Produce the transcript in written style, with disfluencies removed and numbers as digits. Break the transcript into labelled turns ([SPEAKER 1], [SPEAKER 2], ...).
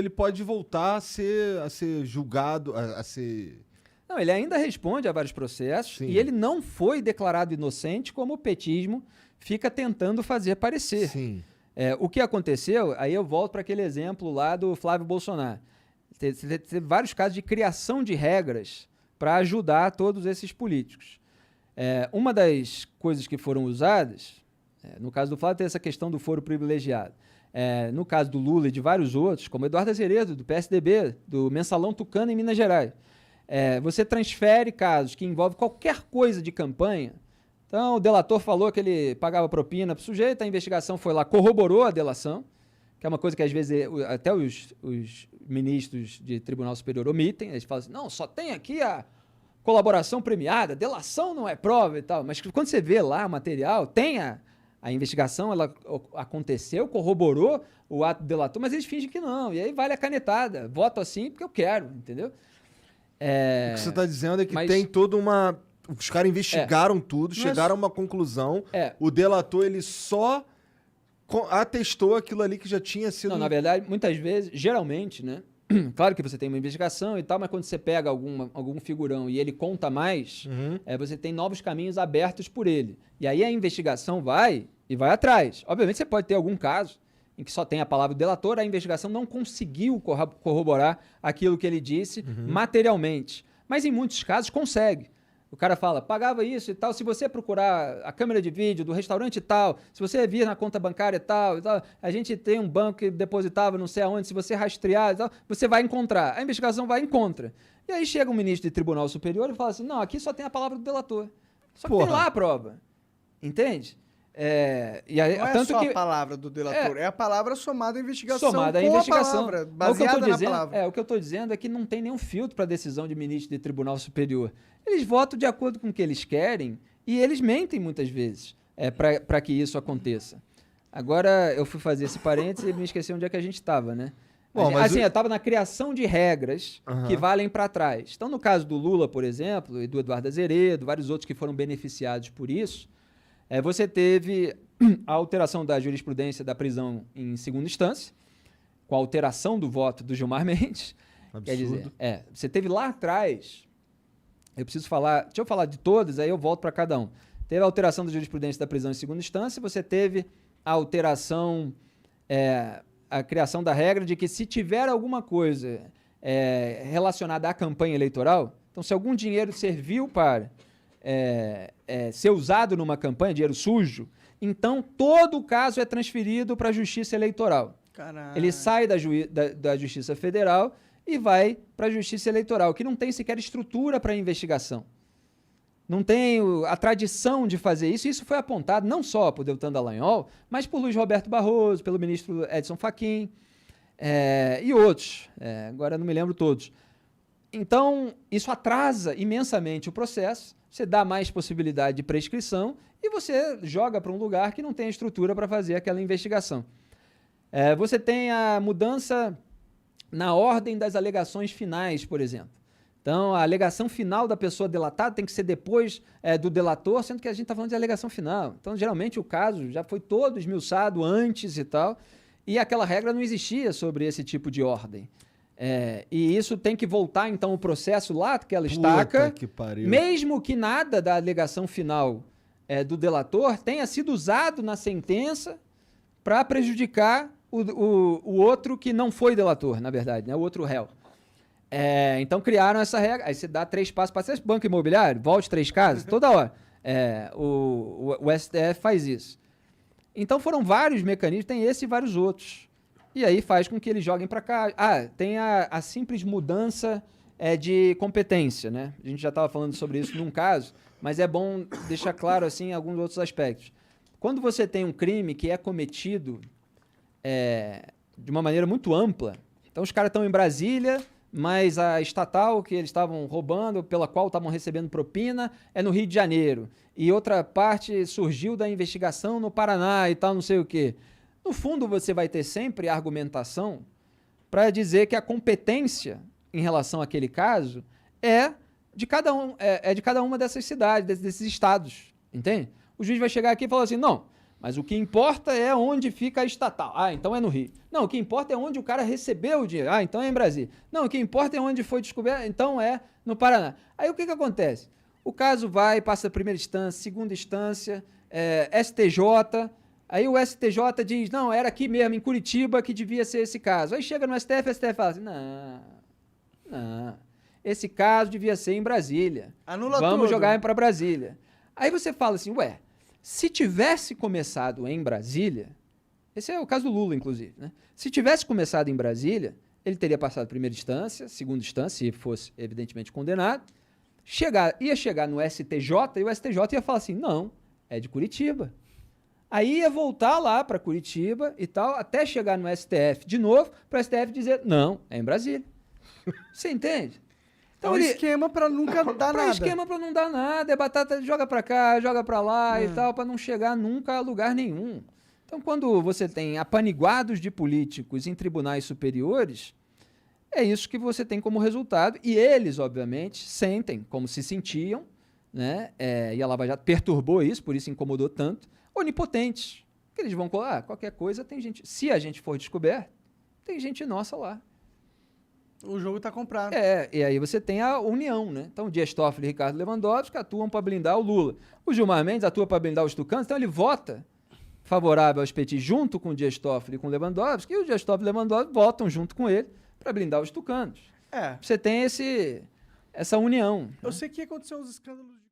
[SPEAKER 1] ele pode voltar a ser julgado, a ser...
[SPEAKER 2] Não, ele ainda responde a vários processos.
[SPEAKER 1] Sim.
[SPEAKER 2] E ele não foi declarado inocente como o petismo fica tentando fazer parecer.
[SPEAKER 1] Sim.
[SPEAKER 2] O que aconteceu, aí eu volto para aquele exemplo lá do Flávio Bolsonaro. Teve vários casos de criação de regras para ajudar todos esses políticos. Uma das coisas que foram usadas, no caso do Flávio, tem essa questão do foro privilegiado. No caso do Lula e de vários outros, como Eduardo Azeredo, do PSDB, do Mensalão Tucano em Minas Gerais, você transfere casos que envolvem qualquer coisa de campanha. Então, o delator falou que ele pagava propina para o sujeito, a investigação foi lá, corroborou a delação, que é uma coisa que às vezes até os ministros de Tribunal Superior omitem. Eles falam assim, não, só tem aqui a colaboração premiada, delação não é prova e tal. Mas quando você vê lá o material, tem a investigação, ela aconteceu, corroborou o ato do delator, mas eles fingem que não. E aí vale a canetada. Voto assim porque eu quero, entendeu?
[SPEAKER 1] O que você está dizendo é que tem toda uma... Os caras investigaram tudo, chegaram a uma conclusão. O delator, ele só atestou aquilo ali que já tinha sido...
[SPEAKER 2] Não, na verdade, muitas vezes, geralmente, né? Claro que você tem uma investigação e tal, mas quando você pega algum figurão e ele conta mais, você tem novos caminhos abertos por ele. E aí a investigação vai atrás. Obviamente você pode ter algum caso em que só tem a palavra do delator, a investigação não conseguiu corroborar aquilo que ele disse materialmente. Mas em muitos casos consegue. O cara fala, pagava isso e tal, se você procurar a câmera de vídeo do restaurante e tal, se você vir na conta bancária e tal, a gente tem um banco que depositava não sei aonde, se você rastrear e tal, você vai encontrar. A investigação vai e encontra. E aí chega um ministro de Tribunal Superior e fala assim, não, aqui só tem a palavra do delator. Só que tem lá a prova. Entende?
[SPEAKER 3] E aí, não é só a palavra do delator, é a palavra somada à investigação. Somada à investigação. Palavra, baseada na palavra.
[SPEAKER 2] O que eu estou dizendo é que não tem nenhum filtro para a decisão de ministro de Tribunal Superior. Eles votam de acordo com o que eles querem e eles mentem muitas vezes para que isso aconteça. Agora, eu fui fazer esse parênteses e me esqueci onde é que a gente estava, né? Bom, eu estava na criação de regras que valem para trás. Então, no caso do Lula, por exemplo, e do Eduardo Azeredo, vários outros que foram beneficiados por isso, você teve a alteração da jurisprudência da prisão em segunda instância, com a alteração do voto do Gilmar Mendes.
[SPEAKER 1] Absurdo.
[SPEAKER 2] Quer dizer, você teve lá atrás, deixa eu falar de todas, aí eu volto para cada um. Teve a alteração da jurisprudência da prisão em segunda instância, você teve a alteração, a criação da regra de que se tiver alguma coisa relacionada à campanha eleitoral, então se algum dinheiro serviu para ser usado numa campanha, dinheiro sujo, então todo o caso é transferido para a Justiça Eleitoral.
[SPEAKER 3] Caralho.
[SPEAKER 2] Ele sai da Justiça Federal e vai para a Justiça Eleitoral, que não tem sequer estrutura para investigação. Não tem a tradição de fazer isso. Isso foi apontado não só por Deltan Dallagnol, mas por Luiz Roberto Barroso, pelo ministro Edson Fachin e outros. Agora não me lembro todos. Então, isso atrasa imensamente o processo, você dá mais possibilidade de prescrição e você joga para um lugar que não tem estrutura para fazer aquela investigação. Você tem a mudança na ordem das alegações finais, por exemplo. Então, a alegação final da pessoa delatada tem que ser depois do delator, sendo que a gente está falando de alegação final. Então, geralmente, o caso já foi todo esmiuçado antes e tal, e aquela regra não existia sobre esse tipo de ordem. E isso tem que voltar, então, o processo lá, aquela estaca, mesmo que nada da alegação final do delator tenha sido usado na sentença para prejudicar o outro que não foi delator, na verdade, né? O outro réu. Então criaram essa regra, aí você dá 3 passos para ser banco imobiliário, volte 3 casas, toda hora. O STF faz isso. Então foram vários mecanismos, tem esse e vários outros. E aí faz com que eles joguem para cá. Tem a simples mudança de competência, né? A gente já estava falando sobre isso num caso, mas é bom deixar claro assim alguns outros aspectos. Quando você tem um crime que é cometido de uma maneira muito ampla, então os caras estão em Brasília, mas a estatal que eles estavam roubando, pela qual estavam recebendo propina, é no Rio de Janeiro. E outra parte surgiu da investigação no Paraná e tal, não sei o quê. No fundo, você vai ter sempre a argumentação para dizer que a competência em relação àquele caso é de cada uma dessas cidades, desses estados, entende? O juiz vai chegar aqui e falar assim, não, Mas o que importa é onde fica a estatal. Ah, então é no Rio. Não, o que importa é onde o cara recebeu o dinheiro. Ah, então é em Brasília. Não, o que importa é onde foi descoberto. Então é no Paraná. Aí o que acontece? O caso vai, passa a primeira instância, segunda instância, STJ. Aí o STJ diz, não, era aqui mesmo, em Curitiba, que devia ser esse caso. Aí chega no STF, o STF fala assim, não, esse caso devia ser em Brasília.
[SPEAKER 3] Anula
[SPEAKER 2] Vamos
[SPEAKER 3] tudo.
[SPEAKER 2] jogar para Brasília. Aí você fala assim, se tivesse começado em Brasília, esse é o caso do Lula, inclusive, né? Se tivesse começado em Brasília, ele teria passado primeira instância, segunda instância, se fosse evidentemente condenado, ia chegar no STJ e o STJ ia falar assim, não, é de Curitiba. Aí ia voltar lá para Curitiba e tal, até chegar no STF de novo, para o STF dizer, não, é em Brasília. Você entende?
[SPEAKER 3] Então, esquema para nunca dar nada.
[SPEAKER 2] Esquema para não dar nada, é batata, joga para cá, joga para lá e tal, para não chegar nunca a lugar nenhum. Então, quando você tem apaniguados de políticos em tribunais superiores, é isso que você tem como resultado. E eles, obviamente, sentem como se sentiam, né? E a Lava Jato perturbou isso, por isso incomodou tanto, onipotentes. Que eles vão colar, qualquer coisa tem gente. Se a gente for descoberto, tem gente nossa lá.
[SPEAKER 3] O jogo está comprado.
[SPEAKER 2] E aí você tem a união, né? Então, o Dias Toffoli e Ricardo Lewandowski atuam para blindar o Lula. O Gilmar Mendes atua para blindar os tucanos, então ele vota favorável aos petistas junto com o Dias Toffoli e com o Lewandowski, e o Dias Toffoli e o Lewandowski votam junto com ele para blindar os tucanos. Você tem essa união.
[SPEAKER 3] Eu sei que aconteceu uns escândalos de